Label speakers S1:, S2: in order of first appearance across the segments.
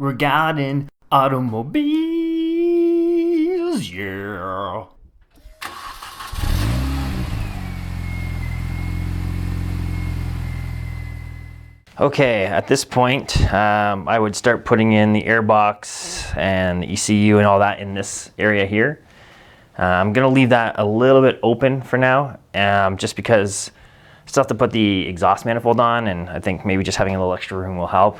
S1: regarding automobiles, yeah. Okay, at this point, I would start putting in the airbox and the ECU and all that in this area here. I'm gonna leave that a little bit open for now, just because I still have to put the exhaust manifold on, and I think maybe just having a little extra room will help.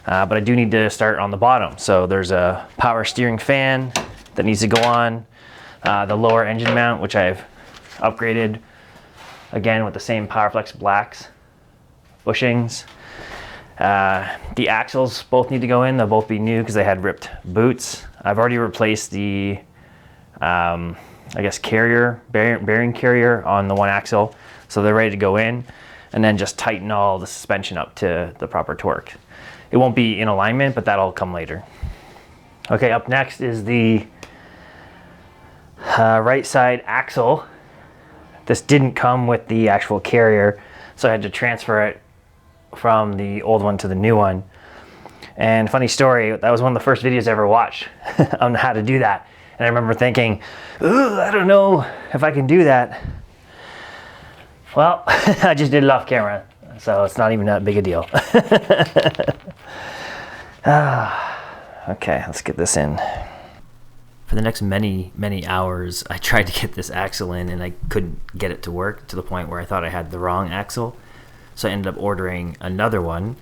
S1: But I do need to start on the bottom. So there's a power steering fan that needs to go on, the lower engine mount, which I've upgraded again with the same PowerFlex blacks bushings. The axles both need to go in. They'll both be new because they had ripped boots. I've already replaced the I guess bearing carrier on the one axle, so they're ready to go in, and then just tighten all the suspension up to the proper torque. It won't be in alignment, but that'll come later. Okay, up next is the right side axle. This didn't come with the actual carrier, so I had to transfer it from the old one to the new one. And funny story, that was one of the first videos I ever watched on how to do that. And I remember thinking, ooh, I don't know if I can do that. Well, I just did it off camera, so it's not even that big a deal. Okay, let's get this in. For the next many hours, I tried to get this axle in and I couldn't get it to work, to the point where I thought I had the wrong axle. So I ended up ordering another one,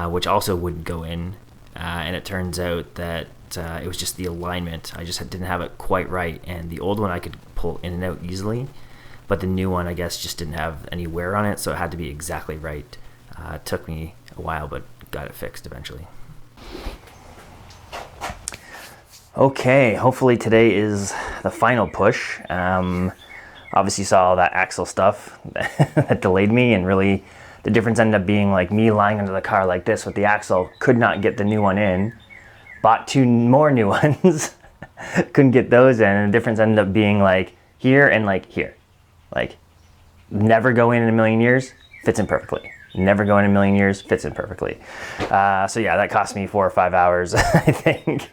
S1: which also wouldn't go in. And it turns out that it was just the alignment. I just didn't have it quite right. And the old one I could pull in and out easily, but the new one, I guess, just didn't have any wear on it, so it had to be exactly right. It took me a while, but got it fixed eventually. Okay, hopefully today is the final push. Obviously saw all that axle stuff that delayed me, and really the difference ended up being like me lying under the car like this with the axle, could not get the new one in, bought two more new ones, couldn't get those in, and the difference ended up being like here and like here. Like, never go in a million years, fits in perfectly. Never go in a million years, fits in perfectly. So yeah, that cost me 4 or 5 hours, I think.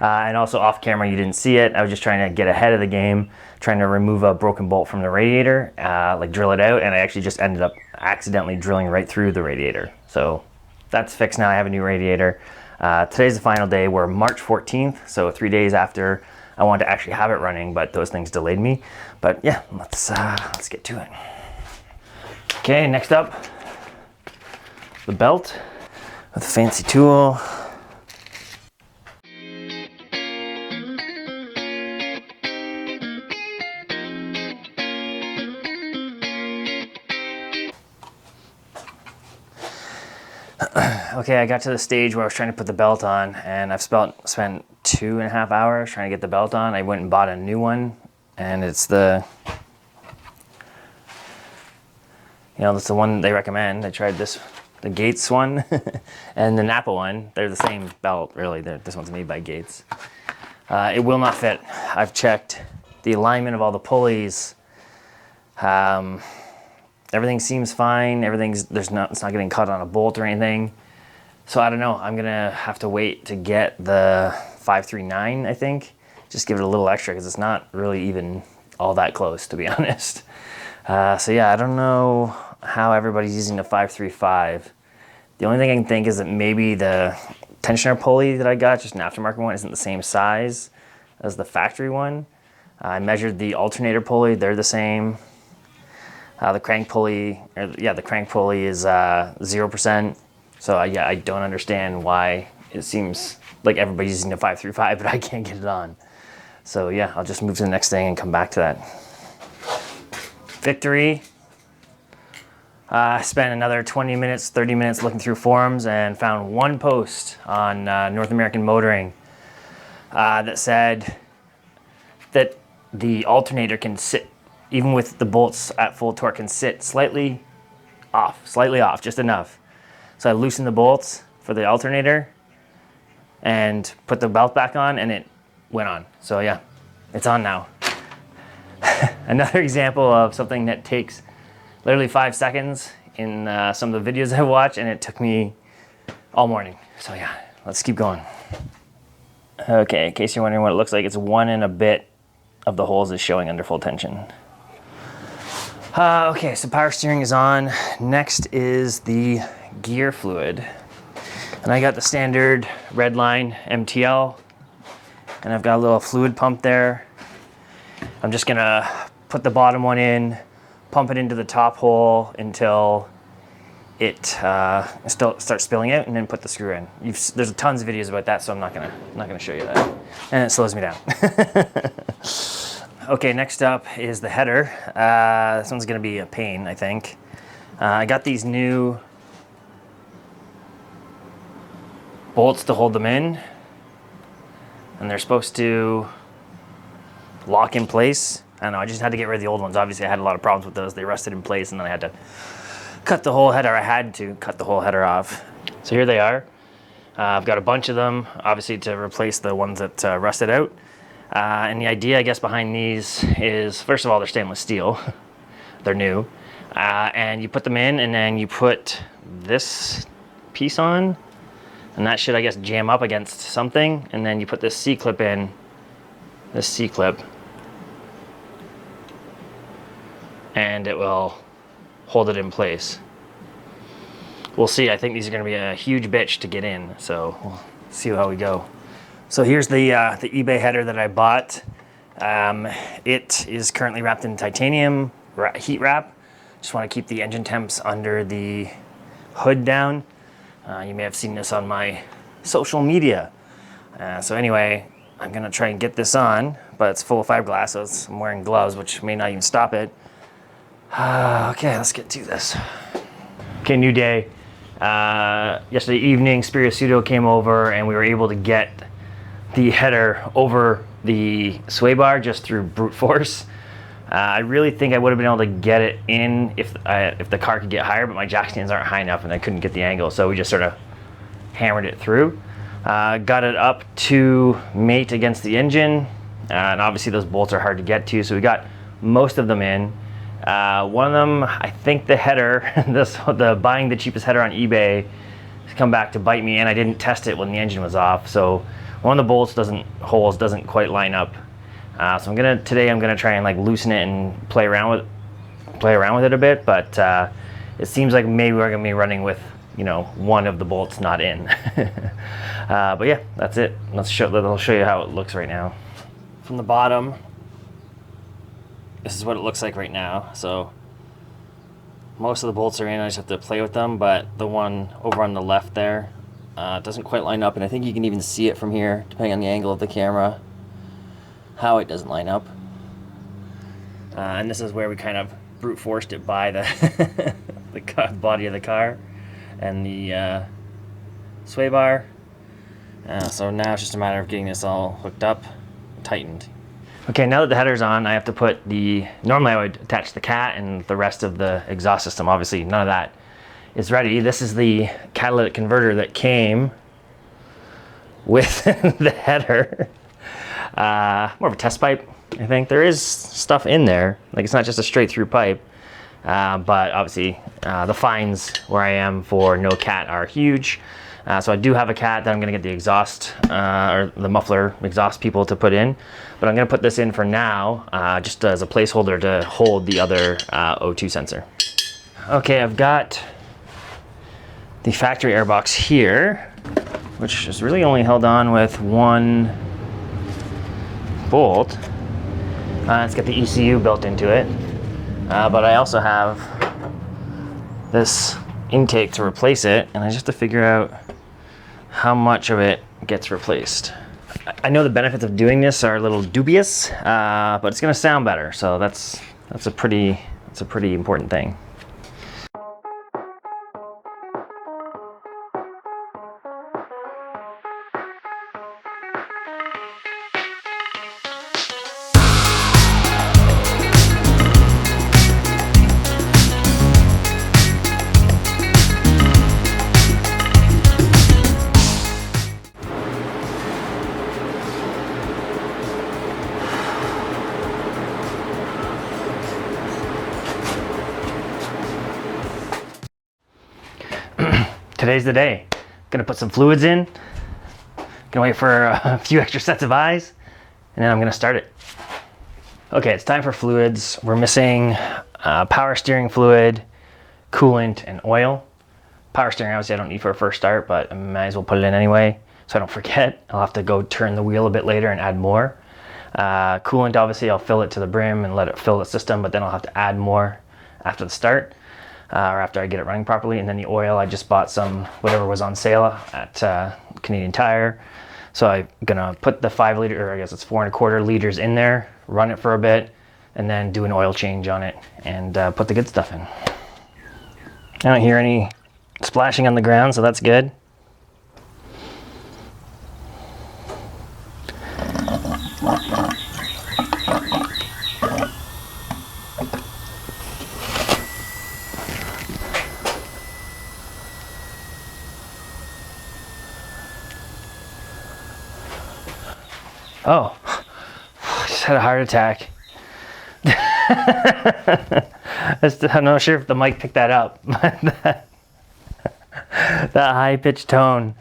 S1: And also off camera, you didn't see it. I was just trying to get ahead of the game, trying to remove a broken bolt from the radiator, like drill it out, and I actually just ended up accidentally drilling right through the radiator. So that's fixed now. I have a new radiator. Today's the final day. We're March 14th, so 3 days after I wanted to actually have it running, but those things delayed me. But yeah, let's get to it. Okay, next up, the belt with a fancy tool. Okay, I got to the stage where I was trying to put the belt on, and I've spent 2.5 hours trying to get the belt on. I went and bought a new one, and it's that's the one they recommend. I tried the Gates one and the Napa one. They're the same belt, really. This one's made by Gates. It will not fit. I've checked the alignment of all the pulleys. Everything seems fine. It's not getting caught on a bolt or anything. So I don't know. I'm gonna have to wait to get the 539, I think. Just give it a little extra because it's not really even all that close, to be honest. So yeah, I don't know how everybody's using the 535. The only thing I can think is that maybe the tensioner pulley that I got, just an aftermarket one, isn't the same size as the factory one. I measured the alternator pulley. They're the same. The crank pulley is 0%. So yeah, I don't understand why it seems like everybody's using the 535, but I can't get it on. So yeah, I'll just move to the next thing and come back to that. Victory. I spent another 20 minutes, 30 minutes looking through forums and found one post on North American Motoring that said that the alternator can sit, even with the bolts at full torque, can sit slightly off, just enough. So I loosened the bolts for the alternator and put the belt back on, and it went on. So yeah, it's on now. Another example of something that takes literally 5 seconds in some of the videos I watch, and it took me all morning. So yeah, let's keep going. Okay, in case you're wondering what it looks like, it's 1 and a bit of the holes is showing under full tension. Okay, so power steering is on. Next is the gear fluid. And I got the standard Redline MTL, and I've got a little fluid pump there. I'm just gonna put the bottom one in, pump it into the top hole until it still starts spilling out, and then put the screw in. There's tons of videos about that, so I'm not gonna show you that. And it slows me down. Okay, next up is the header. This one's gonna be a pain, I think. I got these new bolts to hold them in, and they're supposed to lock in place. I don't know, I just had to get rid of the old ones. Obviously I had a lot of problems with those. They rusted in place, and then I had to cut the whole header. I had to cut the whole header off. So here they are. I've got a bunch of them, obviously to replace the ones that rusted out. And the idea, I guess, behind these is, first of all, they're stainless steel. They're new. And you put them in, and then you put this piece on, and that should, I guess, jam up against something. And then you put this C-clip in, this C-clip, and it will hold it in place. We'll see. I think these are going to be a huge bitch to get in, so we'll see how we go. So here's the eBay header that I bought. It is currently wrapped in titanium heat wrap. Just want to keep the engine temps under the hood down. You may have seen this on my social media. So anyway, I'm gonna try and get this on, but it's full of fiberglass, so I'm wearing gloves, which may not even stop it. Okay, let's get to this. Okay, new day. Yesterday evening, Pseudo came over, and we were able to get the header over the sway bar just through brute force. I really think I would have been able to get it in if the car could get higher, but my jack stands aren't high enough and I couldn't get the angle, so we just sort of hammered it through. Got it up to mate against the engine, and obviously those bolts are hard to get to, so we got most of them in. One of them, I think the header, the buying the cheapest header on eBay, has come back to bite me, and I didn't test it when the engine was off, so one of the bolts holes doesn't quite line up. So today I'm gonna try and like loosen it and play around with it a bit, but it seems like maybe we're gonna be running with, you know, one of the bolts not in. But yeah, that's it. I'll show you how it looks right now. From the bottom, this is what it looks like right now. So most of the bolts are in, I just have to play with them, but the one over on the left there doesn't quite line up, and I think you can even see it from here, depending on the angle of the camera, how it doesn't line up. And this is where we kind of brute forced it by the body of the car and the sway bar. So now it's just a matter of getting this all hooked up, tightened. Okay, now that the header's on, I have to put normally I would attach the cat and the rest of the exhaust system. Obviously none of that is ready. This is the catalytic converter that came with the header. More of a test pipe, I think. There is stuff in there, like it's not just a straight through pipe, but obviously the fines where I am for no cat are huge. So I do have a cat that I'm gonna get the exhaust, or the muffler exhaust people to put in, but I'm gonna put this in for now, just as a placeholder to hold the other O2 sensor. Okay, I've got the factory airbox here, which is really only held on with one bolt. It's got the ECU built into it, but I also have this intake to replace it, and I just have to figure out how much of it gets replaced. I know the benefits of doing this are a little dubious, but it's gonna sound better, so that's a pretty important thing. Today's the day. Gonna put some fluids in, Gonna wait for a few extra sets of eyes, and then I'm gonna start it. Okay, it's time for fluids. We're missing power steering fluid, coolant, and oil. Power steering, obviously I don't need for a first start, but I might as well put it in anyway so I don't forget. I'll have to go turn the wheel a bit later and add more. Coolant, obviously I'll fill it to the brim and let it fill the system, but then I'll have to add more after the start, or after I get it running properly. And then the oil, I just bought some, whatever was on sale at Canadian Tire. So I'm gonna put the 5 liter, or I guess it's 4¼ liters in there, run it for a bit, and then do an oil change on it and put the good stuff in. I don't hear any splashing on the ground, so that's good. Oh, I just had a heart attack. I'm not sure if the mic picked that up, but that high-pitched tone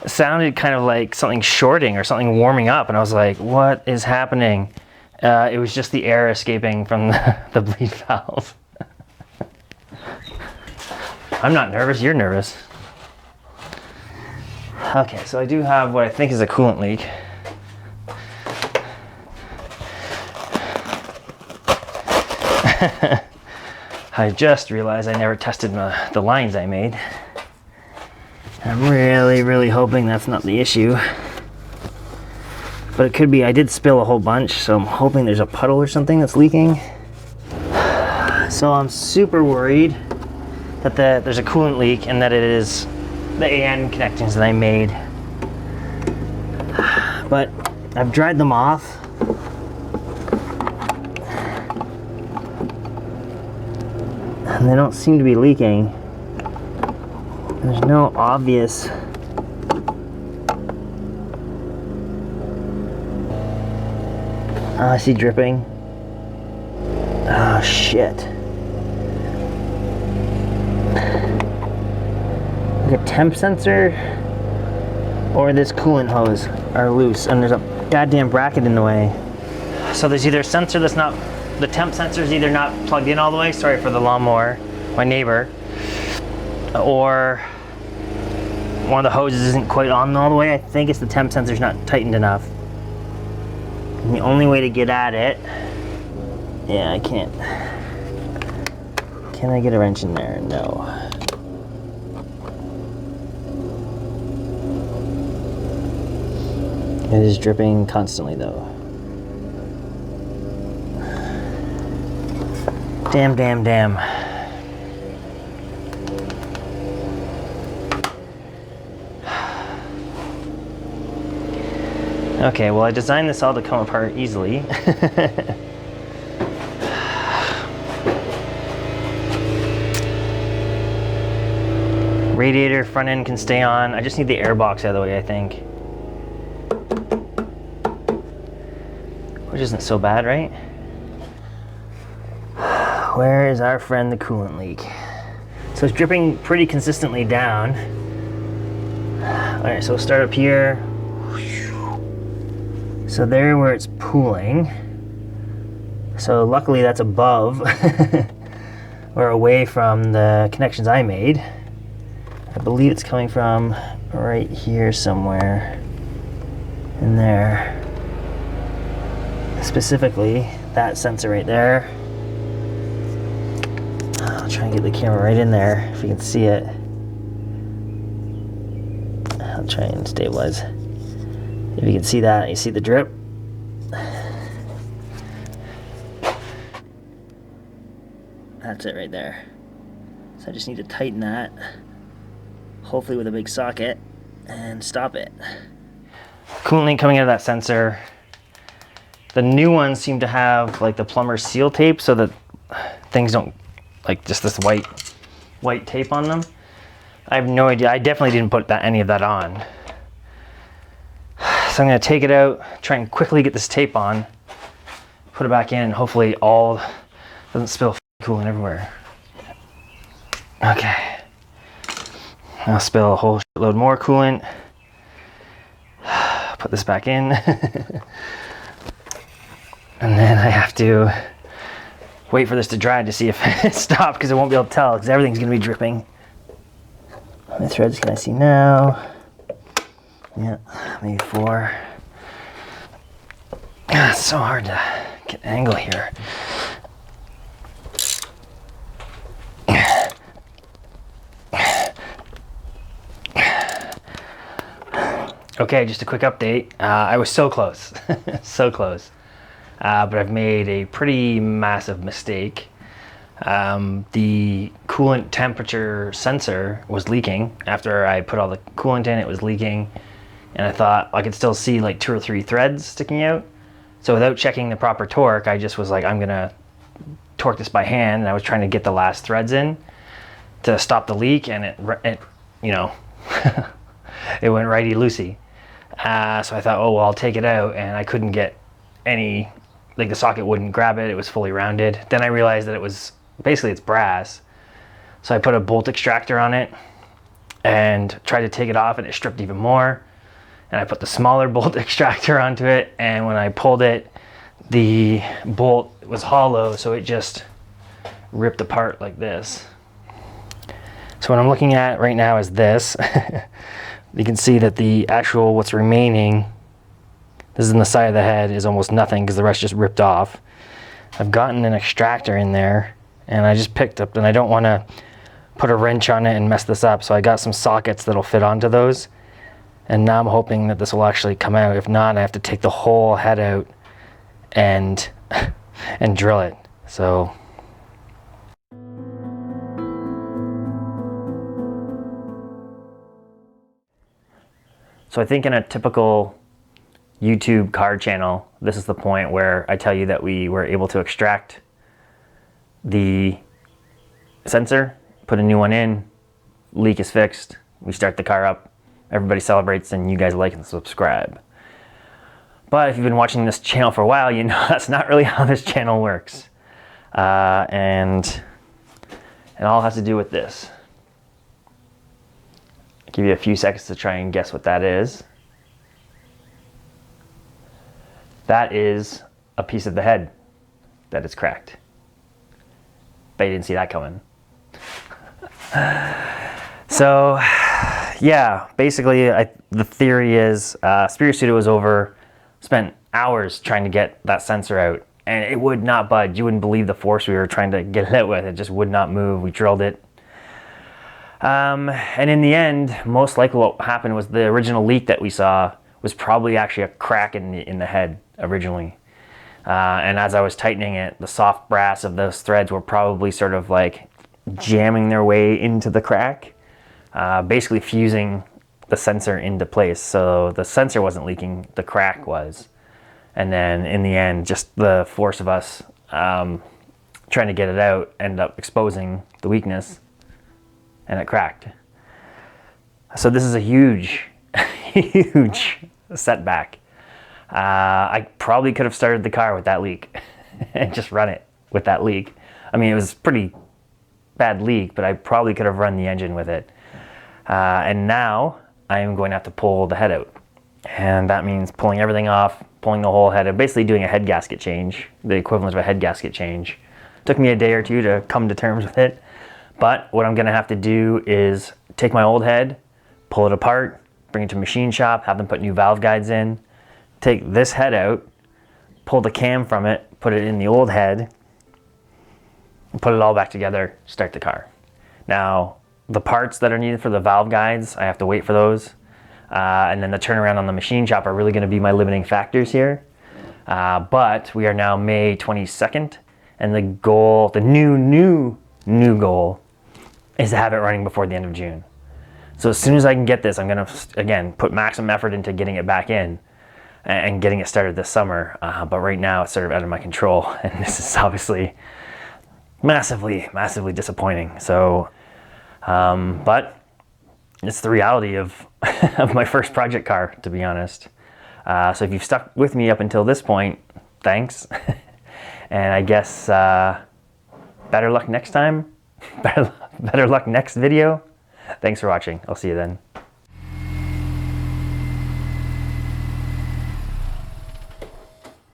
S1: sounded kind of like something shorting or something warming up, and I was like, what is happening? It was just the air escaping from the bleed valve. I'm not nervous, you're nervous. Okay, so I do have what I think is a coolant leak. I just realized I never tested the lines I made. I'm really hoping that's not the issue. But it could be. I did spill a whole bunch, so I'm hoping there's a puddle or something that's leaking. So I'm super worried that there's a coolant leak and that it is the AN connections that I made. But I've dried them off. And they don't seem to be leaking. There's no obvious I see dripping. Oh shit. Like a temp sensor or this coolant hose are loose, and there's a goddamn bracket in the way. So there's either a sensor that's not, the temp sensor is either not plugged in all the way, sorry for the lawnmower, my neighbor, or one of the hoses isn't quite on all the way. I think it's the temp sensor's not tightened enough. And the only way to get at it, yeah, I can't. Can I get a wrench in there? No. It is dripping constantly though. Damn. Okay, well I designed this all to come apart easily. Radiator front end can stay on. I just need the air box out of the way, I think. Which isn't so bad, right? Where is our friend the coolant leak? So it's dripping pretty consistently down. Alright, so we'll start up here. So there where it's pooling. So luckily that's above or away from the connections I made. I believe it's coming from right here somewhere in there. Specifically, that sensor right there. I'll try and get the camera right in there if you can see it. I'll try and stabilize. If you can see that, you see the drip. That's it right there. So I just need to tighten that, hopefully with a big socket, and stop it. Coolant leak coming out of that sensor. The new ones seem to have like the plumber's seal tape so that things don't, like just this white tape on them. I have no idea. I definitely didn't put any of that on. So I'm gonna take it out, try and quickly get this tape on, put it back in, and hopefully all doesn't spill coolant everywhere. Okay. I'll spill a whole shitload more coolant. put this back in. And then I have to wait for this to dry to see if it stopped, because I won't be able to tell because everything's going to be dripping. How many threads can I see now? Yeah, maybe 4. It's so hard to get an angle here. Okay, just a quick update. I was so close, so close. But I've made a pretty massive mistake. The coolant temperature sensor was leaking. After I put all the coolant in, it was leaking. And I thought I could still see like 2 or 3 threads sticking out. So without checking the proper torque, I just was like, I'm gonna torque this by hand. And I was trying to get the last threads in to stop the leak, and it you know, it went righty-loosey. So I thought, oh, well, I'll take it out, and I couldn't get any, like the socket wouldn't grab it, it was fully rounded. Then I realized that it was, basically it's brass. So I put a bolt extractor on it and tried to take it off, and it stripped even more. And I put the smaller bolt extractor onto it, and when I pulled it, the bolt was hollow, so it just ripped apart like this. So what I'm looking at right now is this. You can see that the actual, what's remaining, this is in the side of the head, is almost nothing because the rest just ripped off. I've gotten an extractor in there, and I just picked up, and I don't want to put a wrench on it and mess this up, so I got some sockets that'll fit onto those. And now I'm hoping that this will actually come out. If not, I have to take the whole head out and and drill it. So I think in a typical YouTube car channel, this is the point where I tell you that we were able to extract the sensor, put a new one in, leak is fixed, we start the car up, everybody celebrates, and you guys like and subscribe. But if you've been watching this channel for a while, you know that's not really how this channel works. And it all has to do with this. I'll give you a few seconds to try and guess what that is. That is a piece of the head that is cracked. Bet you didn't see that coming. So, yeah, basically the theory is Pseudo was over, spent hours trying to get that sensor out, and it would not budge. You wouldn't believe the force we were trying to get it out with. It just would not move. We drilled it. And in the end, most likely what happened was the original leak that we saw was probably actually a crack in the head originally. And as I was tightening it, the soft brass of those threads were probably sort of like jamming their way into the crack, basically fusing the sensor into place. So the sensor wasn't leaking, the crack was. And then in the end, just the force of us trying to get it out ended up exposing the weakness, and it cracked. So this is a huge, huge setback. I probably could have started the car with that leak and just run it with that leak. I mean, it was a pretty bad leak, but I probably could have run the engine with it. And now I'm going to have to pull the head out. And that means pulling everything off, pulling the whole head, and basically doing a head gasket change, the equivalent of a head gasket change. Took me a day or two to come to terms with it. But what I'm gonna have to do is take my old head, pull it apart, bring it to a machine shop, have them put new valve guides in, take this head out, pull the cam from it, put it in the old head, and put it all back together, start the car. Now, the parts that are needed for the valve guides, I have to wait for those. And then the turnaround on the machine shop are really gonna be my limiting factors here. But we are now May 22nd, and the goal, the new goal, is to have it running before the end of June. So as soon as I can get this, I'm gonna, again, put maximum effort into getting it back in and getting it started this summer. But right now it's sort of out of my control, and this is obviously massively, massively disappointing. So, but it's the reality of, of my first project car, to be honest. So if you've stuck with me up until this point, thanks. And I guess better luck next time. Better luck next video. Thanks for watching. I'll see you then.